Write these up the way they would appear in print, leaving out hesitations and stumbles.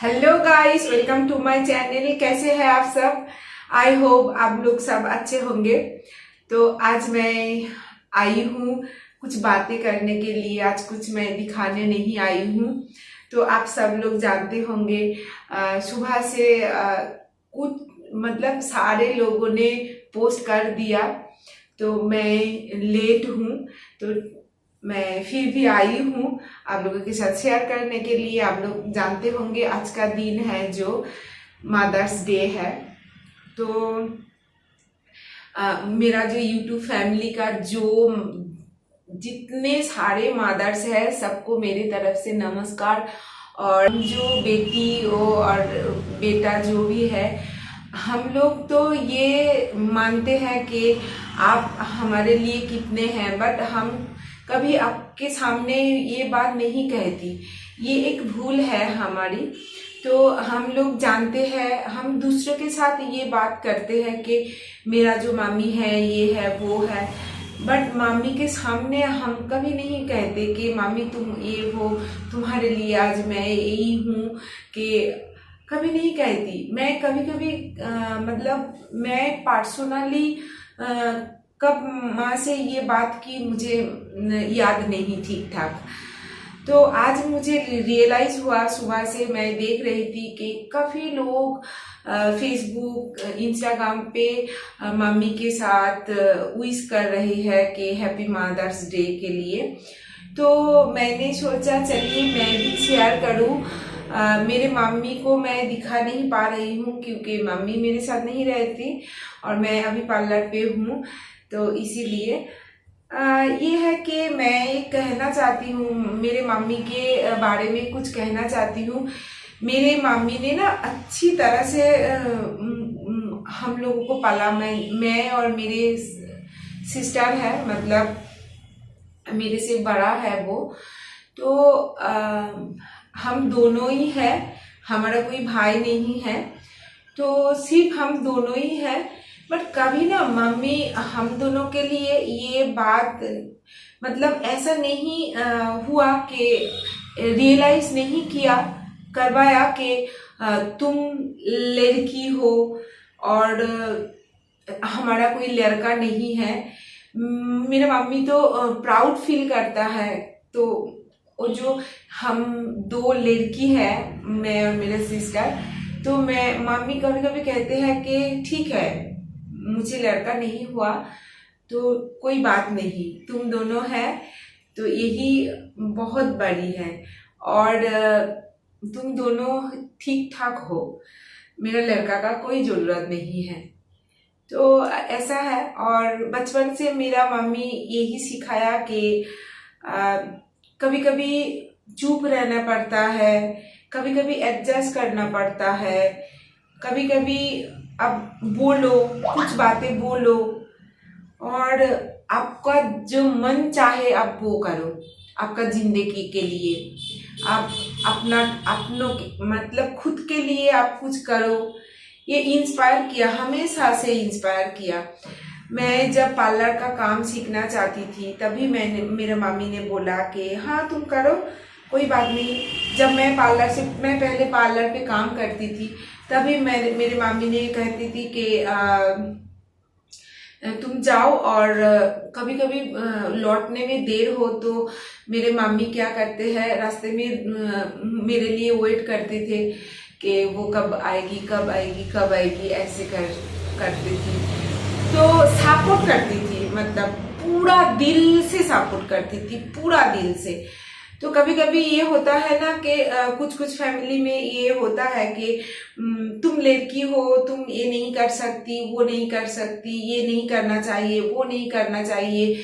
Hello guys, welcome to my channel. कैसे हैं आप सब? आई होप आप लोग सब अच्छे होंगे। तो आज मैं आई हूँ कुछ बातें करने के लिए। आज कुछ मैं दिखाने नहीं आई हूँ। तो आप सब लोग जानते होंगे सुबह से कुछ मतलब सारे लोगों ने पोस्ट कर दिया, तो मैं लेट हूँ। तो मैं फिर भी आई हूँ आप लोगों के साथ शेयर करने के लिए। आप लोग जानते होंगे आज का दिन है जो मदर्स डे है। तो मेरा जो यूट्यूब फैमिली का जो जितने सारे मदर्स है सबको मेरी तरफ से नमस्कार। और जो बेटी और बेटा जो भी है, हम लोग तो ये मानते हैं कि आप हमारे लिए कितने हैं, बट हम कभी आपके सामने ये बात नहीं कहती। ये एक भूल है हमारी। तो हम लोग जानते हैं, हम दूसरों के साथ ये बात करते हैं कि मेरा जो मामी है ये है वो है, बट मामी के सामने हम कभी नहीं कहते कि मामी तुम ये हो, तुम्हारे लिए आज मैं यही हूँ। कि कभी नहीं कहती। मैं कभी कभी मतलब मैं पर्सनली कब माँ से ये बात की मुझे याद नहीं ठीक ठाक। तो आज मुझे रियलाइज हुआ, सुबह से मैं देख रही थी कि काफ़ी लोग फेसबुक इंस्टाग्राम पे मम्मी के साथ विश कर रही है कि हैप्पी मदर्स डे के लिए। तो मैंने सोचा चलिए मैं भी शेयर करूं। मेरे मम्मी को मैं दिखा नहीं पा रही हूँ क्योंकि मम्मी मेरे साथ नहीं रहती और मैं अभी पार्लर पे हूँ। तो इसीलिए ये है कि मैं ये कहना चाहती हूँ, मेरे मम्मी के बारे में कुछ कहना चाहती हूँ। मेरे मम्मी ने ना अच्छी तरह से हम लोगों को पाला। मैं और मेरे सिस्टर है, मतलब मेरे से बड़ा है वो। तो हम दोनों ही है, हमारा कोई भाई नहीं है। तो सिर्फ हम दोनों ही है। बट कभी ना मम्मी हम दोनों के लिए ये बात मतलब ऐसा नहीं हुआ कि रियलाइज नहीं किया, करवाया कि तुम लड़की हो और हमारा कोई लड़का नहीं है। मेरा मम्मी तो प्राउड फील करता है। तो वो जो हम दो लड़की है, मैं और मेरा सिस्टर, तो मैं मम्मी कभी कभी कहते हैं कि ठीक है मुझे लड़का नहीं हुआ तो कोई बात नहीं, तुम दोनों है तो यही बहुत बड़ी है। और तुम दोनों ठीक ठाक हो, मेरा लड़का का कोई जरूरत नहीं है। तो ऐसा है। और बचपन से मेरा मम्मी यही सिखाया कि कभी कभी चुप रहना पड़ता है, कभी कभी एडजस्ट करना पड़ता है, कभी कभी अब बोलो, कुछ बातें बोलो और आपका जो मन चाहे आप वो करो। आपका जिंदगी के लिए आप अपनों मतलब खुद के लिए आप कुछ करो। ये इंस्पायर किया, हमेशा से इंस्पायर किया। मैं जब पार्लर का काम सीखना चाहती थी तभी मेरे मम्मी ने बोला कि हाँ तुम करो, कोई बात नहीं। जब मैं पहले पार्लर पे काम करती थी तभी मेरे मम्मी ने कहती थी कि तुम जाओ। और कभी कभी लौटने में देर हो तो मेरे मम्मी क्या करते हैं, रास्ते में मेरे लिए वेट करते थे कि वो कब आएगी कब आएगी कब आएगी, ऐसे करती थी। तो सपोर्ट करती थी, मतलब पूरा दिल से सपोर्ट करती थी, पूरा दिल से। तो कभी कभी ये होता है ना कि कुछ कुछ फैमिली में ये होता है कि तुम लड़की हो, तुम ये नहीं कर सकती, वो नहीं कर सकती, ये नहीं करना चाहिए, वो नहीं करना चाहिए,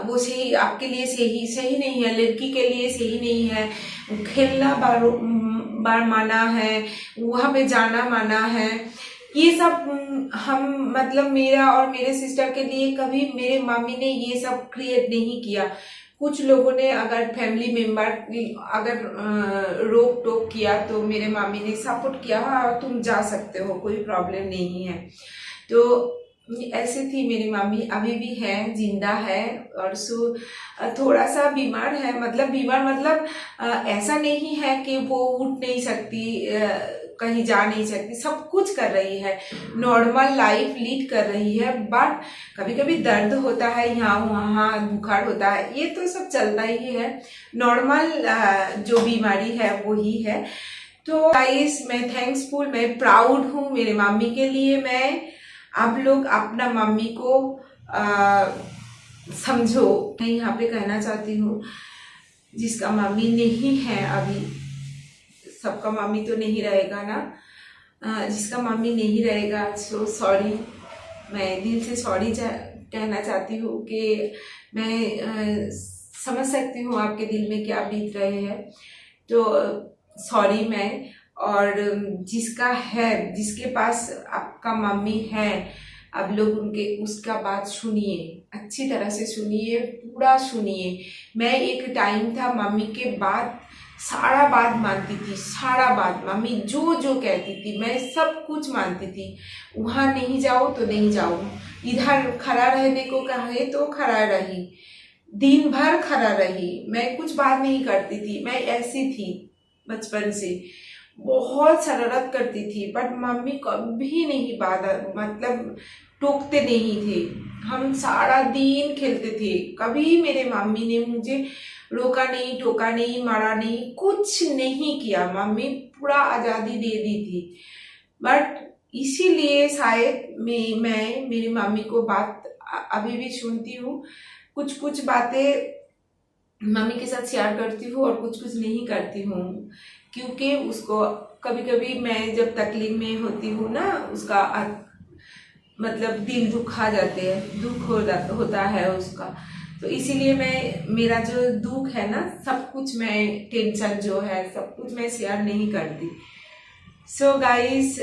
वो सही आपके लिए सही सही नहीं है, लड़की के लिए सही नहीं है, खेलना बार माना है, वहाँ पे जाना माना है। ये सब हम मतलब मेरा और मेरे सिस्टर के लिए कभी मेरे मम्मी ने ये सब क्रिएट नहीं किया। कुछ लोगों ने अगर फैमिली मेंबर अगर रोक टोक किया तो मेरे मम्मी ने सपोर्ट किया, हाँ तुम जा सकते हो, कोई प्रॉब्लम नहीं है। तो ऐसे थी मेरी मम्मी, अभी भी है, जिंदा है। और थोड़ा सा बीमार है, मतलब बीमार मतलब ऐसा नहीं है कि वो उठ नहीं सकती, कहीं जा नहीं सकती, सब कुछ कर रही है, नॉर्मल लाइफ लीड कर रही है। बट कभी कभी दर्द होता है, यहाँ वहाँ बुखार होता है, ये तो सब चलता ही है, नॉर्मल जो बीमारी है वो ही है। तो गाइस, मैं थैंक्सफुल, मैं प्राउड हूँ मेरे मम्मी के लिए। मैं आप लोग अपना मम्मी को समझो। मैं यहाँ पे कहना चाहती हूँ, जिसका मम्मी नहीं है अभी, सबका मम्मी तो नहीं रहेगा ना, जिसका मम्मी नहीं रहेगा, सो सॉरी, मैं दिल से सॉरी कहना चाहती हूँ कि मैं समझ सकती हूँ आपके दिल में क्या बीत रहे हैं, तो सॉरी मैं। और जिसका है, जिसके पास आपका मम्मी है, आप लोग उसका बात सुनिए, अच्छी तरह से सुनिए, पूरा सुनिए। मैं एक टाइम था मम्मी के बात, सारा बात मानती थी, सारा बात, मम्मी जो जो कहती थी मैं सब कुछ मानती थी। वहाँ नहीं जाओ तो नहीं जाओ, इधर खड़ा रहने को कहे तो खड़ा रही, दिन भर खड़ा रही, मैं कुछ बात नहीं करती थी। मैं ऐसी थी बचपन से, बहुत शरारत करती थी, बट मम्मी कभी नहीं बाधा, मतलब टोकते नहीं थे। हम सारा दिन खेलते थे, कभी मेरे मम्मी ने मुझे रोका नहीं, टोका नहीं, मारा नहीं, कुछ नहीं किया। मम्मी पूरा आज़ादी दे दी थी। बट इसीलिए शायद मैं मेरी मम्मी को बात अभी भी सुनती हूँ, कुछ कुछ बातें मम्मी के साथ शेयर करती हूँ और कुछ कुछ नहीं करती हूँ, क्योंकि उसको कभी कभी मैं जब तकलीफ में होती हूँ ना, उसका मतलब दिल दुखा जाते हैं, दुख होता है उसका, तो इसीलिए मैं, मेरा जो दुख है ना, सब कुछ मैं, टेंशन जो है सब कुछ मैं शेयर नहीं करती। सो गाइस,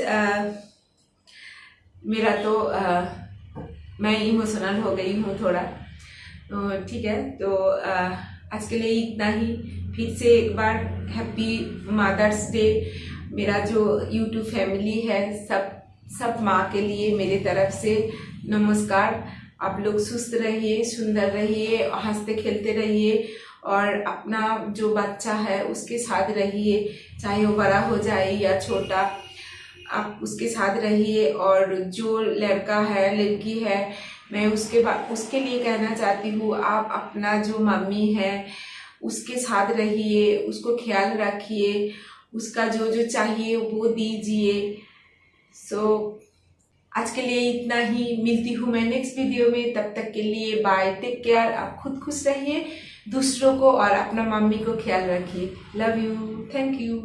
मेरा तो मैं इमोशनल हो गई हूँ थोड़ा, तो ठीक है। तो आज के लिए इतना ही। फिर से एक बार हैप्पी मदर्स डे। मेरा जो यूट्यूब फैमिली है, सब माँ के लिए मेरे तरफ से नमस्कार। आप लोग सुस्त रहिए, सुंदर रहिए, हंसते खेलते रहिए, और अपना जो बच्चा है उसके साथ रहिए, चाहे वो बड़ा हो जाए या छोटा, आप उसके साथ रहिए। और जो लड़का है, लड़की है, मैं उसके लिए कहना चाहती हूँ, आप अपना जो मम्मी है उसके साथ रहिए, उसको ख्याल रखिए, उसका जो जो चाहिए वो दीजिए। सो आज के लिए इतना ही। मिलती हूँ मैं नेक्स्ट वीडियो में, तब तक के लिए बाय, टेक केयर। आप खुद खुश रहिए, दूसरों को और अपना मम्मी को ख्याल रखिए। Love you, thank you.